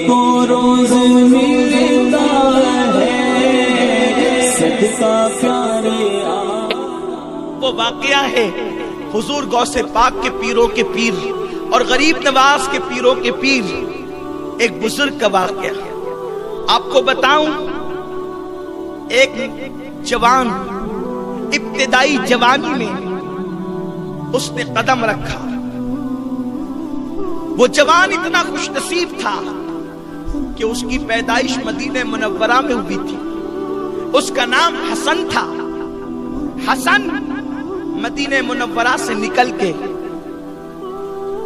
کو روز ملتا ہے صدقہ پیارے وہ واقعہ ہے حضور غوث پاک کے پیروں کے پیر اور غریب نواز کے پیروں کے پیر ایک بزرگ کا واقعہ ہے. آپ کو بتاؤں، ایک جوان ابتدائی جوانی میں اس نے قدم رکھا. وہ جوان اتنا خوش نصیب تھا کہ اس کی پیدائش مدینہ منورہ میں ہوئی تھی. اس کا نام حسن تھا. حسن مدینہ منورہ سے نکل کے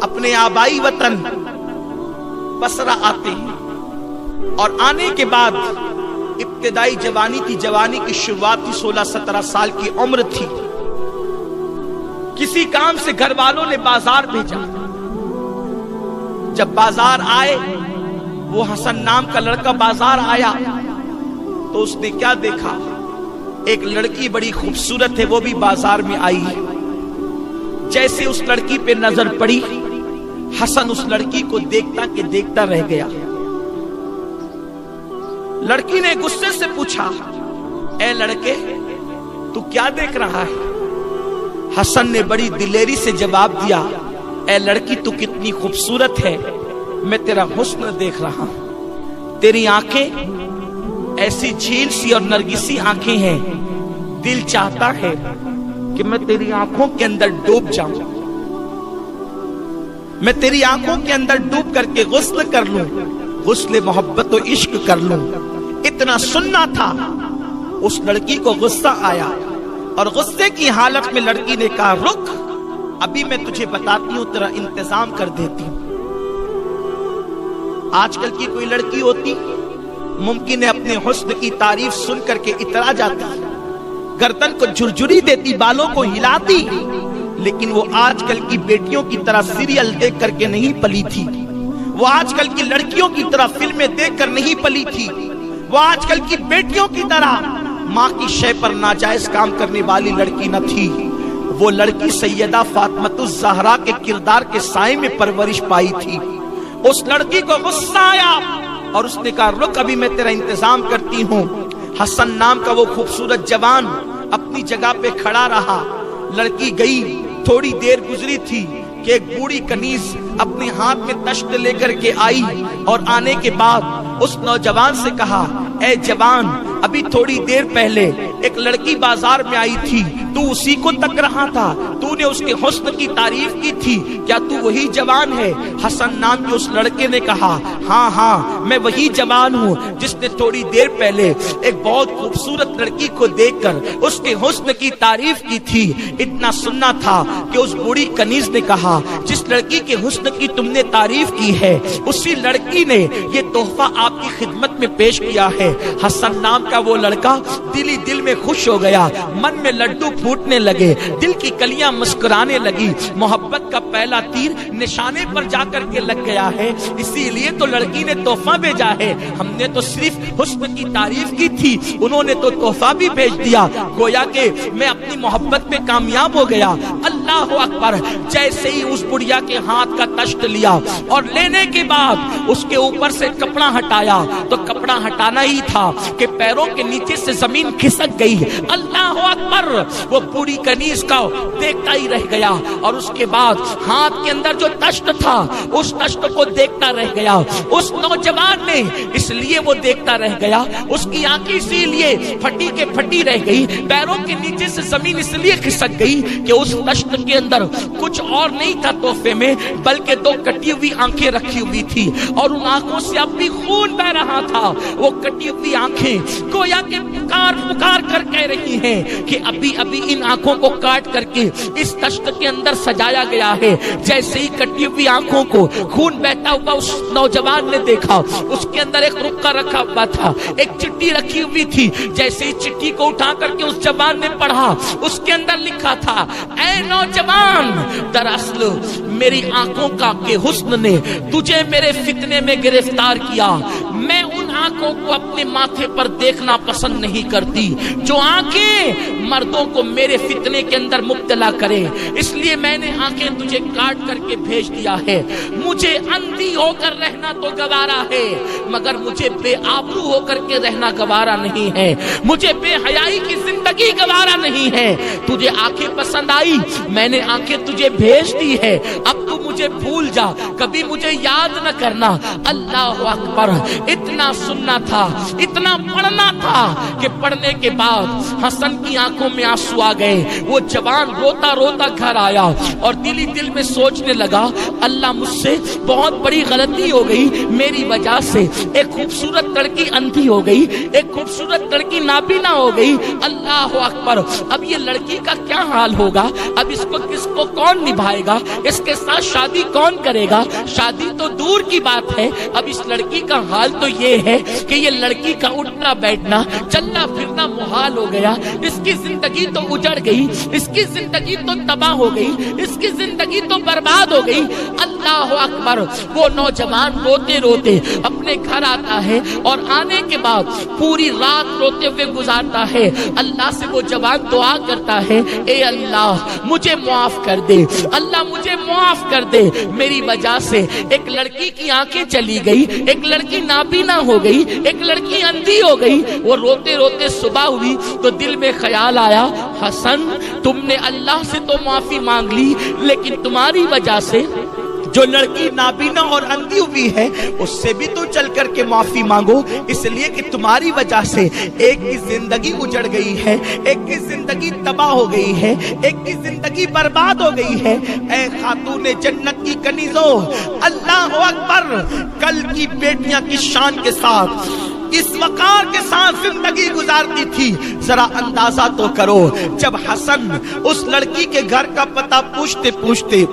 اپنے آبائی وطن بصرہ آتے ہیں، اور آنے کے بعد ابتدائی جوانی تھی. جوانی کی شروعات تھی، 16-17 سال کی عمر تھی. کسی کام سے گھر والوں نے بازار بھیجا. جب بازار آئے، وہ حسن نام کا لڑکا بازار آیا تو اس نے کیا دیکھا؟ ایک لڑکی بڑی خوبصورت ہے، وہ بھی بازار میں آئی ہے. جیسے اس لڑکی پہ نظر پڑی، حسن اس لڑکی کو دیکھتا کہ دیکھتا رہ گیا. لڑکی نے غصے سے پوچھا، اے لڑکے، تو کیا دیکھ رہا ہے؟ حسن نے بڑی دلیری سے جواب دیا، اے لڑکی، تو کتنی خوبصورت ہے، میں تیرا حسن دیکھ رہا ہوں. تیری آنکھیں ایسی جھیل سی اور نرگسی آنکھیں ہیں، دل چاہتا ہے کہ میں تیری آنکھوں کے اندر ڈوب جاؤں، میں تیری آنکھوں کے اندر ڈوب کر کے غسل کر لوں، غسل محبت و عشق کر لوں. اتنا سننا تھا. اس لڑکی کو غصہ آیا اور غصے کی حالت میں لڑکی نے کہا، رک، ابھی میں تجھے بتاتی ہوں، تیرا انتظام کر دیتی ہوں. آج کل کی کوئی لڑکی ہوتی ممکن ہے اپنے حسن کی تعریف سن کر کے اترا جاتی، گردن کو جھرجھری دیتی، بالوں کو ہلاتی، لیکن وہ آج کل کی بیٹیوں کی طرح سیریل دیکھ کر کے نہیں پلی تھی. وہ آج کل کی لڑکیوں کی طرح فلمیں دیکھ کر نہیں پلی تھی. وہ آج کل کی بیٹیوں کی طرح ماں کی شے پر ناجائز کام کرنے والی لڑکی نہ تھی. وہ لڑکی سیدہ فاطمۃ الزہرا کے کردار کے سائے میں پرورش پائی تھی. اس لڑکی کو غصہ آیا اور اس نے کہا، رک، ابھی میں تیرا انتظام کرتی ہوں. حسن نام کا وہ خوبصورت جوان اپنی جگہ پہ کھڑا رہا. لڑکی گئی. تھوڑی دیر گزری تھی کہ ایک بوڑھی کنیز اپنے ہاتھ میں تشت لے کر کے آئی، اور آنے کے بعد اس نوجوان سے کہا، اے جوان، ابھی تھوڑی دیر پہلے ایک لڑکی بازار میں آئی تھی، تو اسی کو تک رہا تھا، تو نے اس کے حسن کی تعریف کی تھی، کیا تو وہی جوان ہے؟ حسن نام کے اس لڑکے نے کہا، ہاں ہاں، میں وہی جوان ہوں جس نے تھوڑی دیر پہلے ایک بہت خوبصورت لڑکی کو دیکھ کر اس کے حسن کی تعریف کی تھی. اتنا سننا تھا کہ اس بوڑھی کنیز نے کہا، جس لڑکی کے حسن کی تم نے تعریف کی ہے، اسی لڑکی نے یہ تحفہ آپ کی خدمت میں پیش کیا ہے. حسن نام کا وہ لڑکا دل ہی دل میں خوش ہو گیا. من میں لڈو پھوٹنے لگے، دل کی کلیاں مسکرانے لگی. محبت کا پہلا تیر نشانے پر جا کر کے لگ گیا ہے. اسی لیے تو لڑکی نے تحفہ بھیجا ہے. ہم نے تو صرف حسن کی تعریف کی تھی، انہوں نے تو تحفہ بھی بھیج دیا. گویا کہ میں اپنی محبت میں کامیاب ہو گیا. اللہ اکبر. جیسے ہی اس بڑھیا کے ہاتھ کا تشت لیا اور لینے کے بعد اس کے اوپر سے کپڑا ہٹایا، تو کپڑا ہٹانا ہی تھا کہ پیروں کے نیچے سے زمین کھسک گئی. اللہ اکبر. وہ بوڑھی کنیز کا دیکھتا ہی رہ گیا، اور اس کے بعد ہاتھ کے اندر جو تشت تھا اس تشت کو دیکھتا رہ گیا. اس نوجوان نے اس لیے وہ دیکھتا رہ گیا، اس کی آنکھ اسی لیے پھٹی کے پھٹی رہ گئی، پیروں کے نیچے سے زمین اس لیے کھسک گئی کہ اس تشت کے اندر کچھ اور نہیں تھا تحفے میں، بلکہ دو کٹی ہوئی آنکھیں رکھی ہوئی تھی، اور ان آنکھوں سے اب بھی خون بہ رہا تھا. وہ کٹی ہوئی آنکھیں گویا کہ پکار پکار کر کہہ رہی ہیں کہ ابھی ابھی ان آنکھوں کو کاٹ کر کے اس تشت کے اندر سجایا گیا ہے. جیسے ہی کٹی ہوئی آنکھوں کو خون بہتا ہوا اس نوجوان نے دیکھا، اس کے اندر ایک رکا رکھا ہوا تھا، ایک چٹھی رکھی ہوئی تھی. جیسے ہی چٹھی کو اٹھا کر کے اس جوان نے پڑھا، اس کے اندر لکھا تھا، اے نوجوان، دراصل میری آنکھوں کا کے حسن نے تجھے میرے فتنے میں گرفتار کیا. میں ان आंखों को अपने माथे पर देखना पसंद नहीं करती, जो आंखें मर्दों को मेरे फितने के अंदर मुब्तला करे। इसलिए मैंने आंखें तुझे काट करके भेज दिया है। मुझे अंधी होकर रहना तो गवारा है, मगर मुझे बेआबरू होकर के रहना गवारा नहीं है। मुझे बेहयाई की जिंदगी गवारा नहीं है। तुझे आंखें पसंद आई, मैंने आंखें तुझे भेज दी है। अब तू मुझे भूल जा, कभी मुझे याद न करना। अल्लाह अकबर। इतना सुनना था, इतना पढ़ना था कि पढ़ने के बाद हसन की आंखों में आंसू आ गए। वो जवान रोता रोता घर आया और दिल ही दिल में सोचने लगा, अल्लाह मुझसे बहुत बड़ी गलती हो गई। मेरी वजह से एक खूबसूरत लड़की अंधी हो गई, एक खूबसूरत लड़की नाबीना हो गई। अल्लाह अकबर। अब ये लड़की का क्या हाल होगा? अब इसको किसको कौन निभाएगा? इसके साथ शादी कौन करेगा? शादी तो दूर की बात है, अब इस लड़की का हाल तो ये है कि ये लड़की का उठना बैठना चलना फिरना मुहाल हो गया। इसकी जिंदगी तो उजड़ गई, इसकी जिंदगी तो तबाह हो गई, इसकी जिंदगी तो बर्बाद हो गई। अल्लाह अकबर। वो नौजवान रोते रोते अपने घर आता है और आने के बाद पूरी रात रोते हुए गुजारता है। अल्लाह से वो जवान दुआ करता है, ए अल्लाह मुझे माफ कर दे, अल्लाह मुझे माफ कर दे। मेरी वजह से एक लड़की की आंखें चली गई, एक लड़की नाबीना हो गई, एक लड़की अंधी हो गई। वो रोते रोते सुबह हुई तो दिल में ख्याल आया, हसन तुमने अल्लाह से तो माफी मांग ली, लेकिन तुम्हारी वजह से जो लड़की नाबीना और अंधी हुई है उससे भी तो चल करके माफी मांगो, इसलिए कि तुम्हारी वजह से एक की जिंदगी उजड़ गई है, एक की जिंदगी तबाह हो गई है, एक की जिंदगी बर्बाद हो गई है। ऐ खातूने जन्नत की कनीजो, अल्लाह अकबर। कल की बेटियां की शान के साथ इस वकार के साथ जिंदगी गुजारती थी। जरा अंदाजा तो करो, जब हसन उस लड़की के घर का पता पूछते पूछते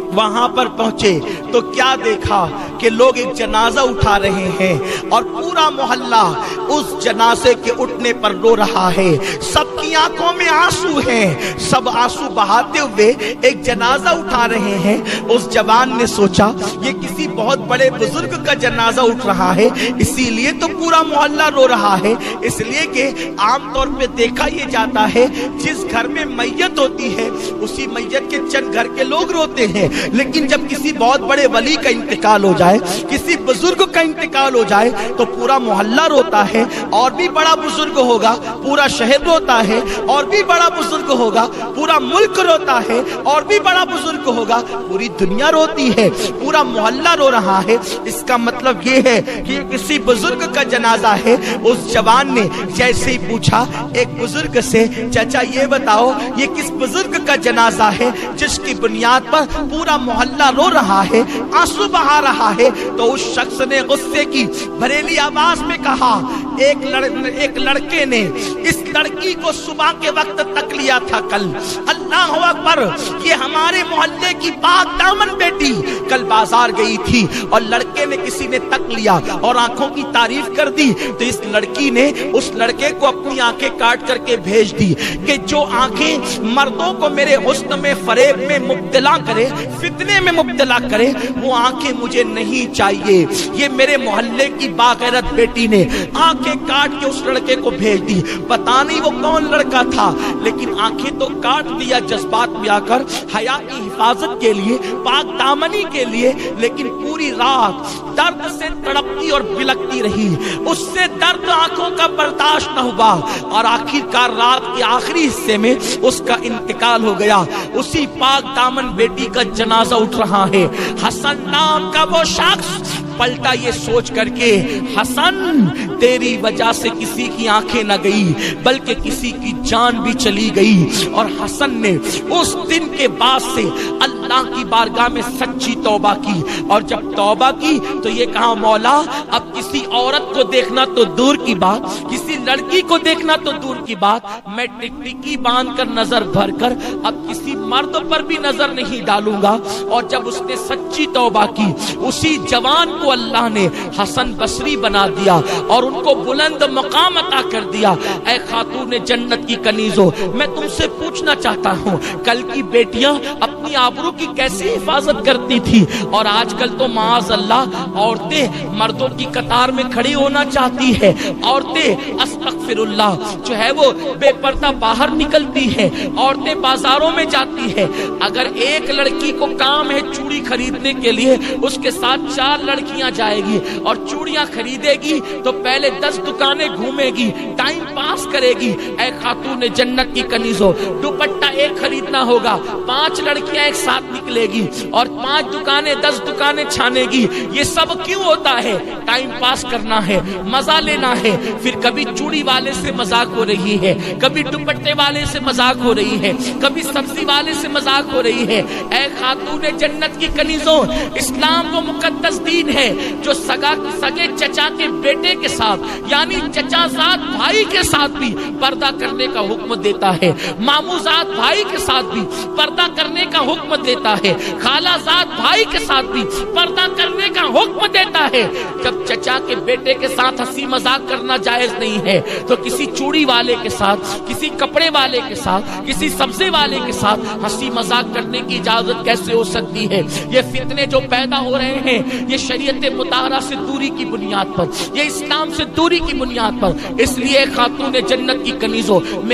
वहां पर पहुंचे तो क्या देखा कि लोग एक जनाजा उठा रहे हैं और पूरा मोहल्ला उस जनाजे के उठने पर रो रहा है। सबकी आंखों में आंसू हैं, सब आंसू बहाते हुए एक जनाजा उठा रहे हैं। उस जवान ने सोचा ये किसी बहुत बड़े बुजुर्ग का जनाजा उठ रहा है, इसीलिए तो पूरा मोहल्ला रो रहा है। इसलिए कि आमतौर पे देखा ये जाता है जिस घर में मैयत होती है उसी मैयत के चंद घर के लोग रोते हैं, लेकिन जब किसी बहुत बड़े वली का इंतकाल हो जाए, किसी बुजुर्ग का इंतकाल हो जाए तो पूरा मोहल्ला रोता है। और भी बड़ा बुजुर्ग होगा पूरा शहर रोता है, और भी बड़ा बुजुर्ग होगा पूरा मुल्क रोता है, और भी बड़ा बुजुर्ग होगा पूरी दुनिया रोती है, पूरा मोहल्ला रो रहा है। इसका मतलब ये है कि ये किसी बुजुर्ग का जनाजा है। उस जवान ने जैसे ही पूछा एक बुजुर्ग से, चाचा ये बताओ ये किस बुजुर्ग का जनाजा है जिसकी बुनियाद पर पूरा मोहल्ला रो रहा है, आंसू बहा रहा है? तो उस शख्स ने गुस्से की भरेली आवाज में कहा, एक लड़के ने इस लड़की को सुबह के वक्त तक लिया था कल। अल्लाह अकबर। ये हमारे मोहल्ले की पाक दामन बेटी कल बाजार गई थी और लड़के ने किसी ने तक लिया और आंखों की तारीफ कर दी, तो इस लड़की ने उस लड़के को अपनी आंखें काट करके भेज दी कि जो आंखें मर्दों को मेरे हुस्न में फरेब में मुब्तला करे, फितने में मुब्तला करे, वो आंखें मुझे नहीं चाहिए। ये मेरे मोहल्ले की बागैरत बेटी ने आंखें काट के उस लड़के को भेज दी। पता नहीं वो कौन लड़का था, लेकिन आंखें तो काट दिया जज्बात में आकर, हया की हिफाजत के लिए, पाक दामनी के लिए। लेकिन पूरी रात दर्द से तड़पती और बिलकती रही, उससे दर्द आंखों का बर्दाश्त न हुआ और आखिरकार रात के आखिरी हिस्से में उसका इंतकाल हो गया। उसी पाक दामन बेटी का जनाजा उठ रहा है। हसन नाम का वो शख्स पलटा ये सोच करके, हसन तेरी वजह से किसी की आंखें न गई बल्कि किसी की जान भी चली गई। और हसन ने उस दिन के बाद से अल्लाह की बारगाह में सच्ची तौबा की, और जब तौबा की तो ये कहा, मौला अब किसी औरत को देखना तो दूर की बात, किसी लड़की को देखना तो दूर की बात, मैं टिकटिकी बांध कर नजर भर कर अब किसी मर्द पर भी नजर नहीं डालूंगा। और जब उसने सच्ची तौबा की, उसी जवान को अल्लाह ने हसन बसरी बना दिया और उनको बुलंद मकाम अता कर दिया। ऐ खातून जन्नत की कनीजो, मैं तुमसे पूछना चाहता हूँ, कल की बेटियां अपनी आबरू की कैसे हिफाजत करती थी। और आजकल तो माज़ अल्लाह औरतें मर्दों की कतार में खड़ी होना चाहती है, औरतें अस्तगफिरुल्लाह जो है वो बेपर्दा बाहर निकलती है, औरतें बाजारों में जाती है। अगर एक लड़की को काम है चूड़ी खरीदने के लिए, उसके साथ 4 लड़कियां जाएगी और चूड़ियां खरीदेगी तो पहले 10 दुकानें घूमेगी, टाइम पास करेगी। ऐ खातून जन्नत की कनीजों, दुपट्टा एक खरीदना होगा, 5 लड़कियां एक साथ निकलेगी और 5 दुकानें 10 दुकानें छानेगी। ये सब क्यों होता है? टाइम पास करना है, मजा लेना है। फिर कभी चूड़ी वाले से मजाक हो रही है, कभी दुपट्टे वाले से मजाक हो रही है, कभी सब्जी वाले से मजाक हो रही है। ऐ खातून जन्नत की कनीजों, इस्लाम वो मुकद्दस दीन है जो सगे चचा के बेटे के साथ यानी चचाजाद भाई के साथ भी पर्दा करने का हुक्म देता है, मामूजाद भाई के साथ भी पर्दा करने का हुक्म देता है, खालाजाद भाई के साथ भी पर्दा करने का हुक्म देता है। जब चचा के बेटे के साथ हंसी मजाक करना जायज नहीं है तो किसी चूड़ी वाले के साथ, किसी कपड़े वाले के साथ, किसी सब्जी वाले के साथ हंसी मजाक करने की इजाजत कैसे हो सकती है? ये फितने जो पैदा हो रहे हैं ये शरीयत मुताहरा से दूरी की बुनियाद पर, ये इस्लाम से दूरी की बुनियाद पर। इसलिए खातून जन्नत की कनीजों,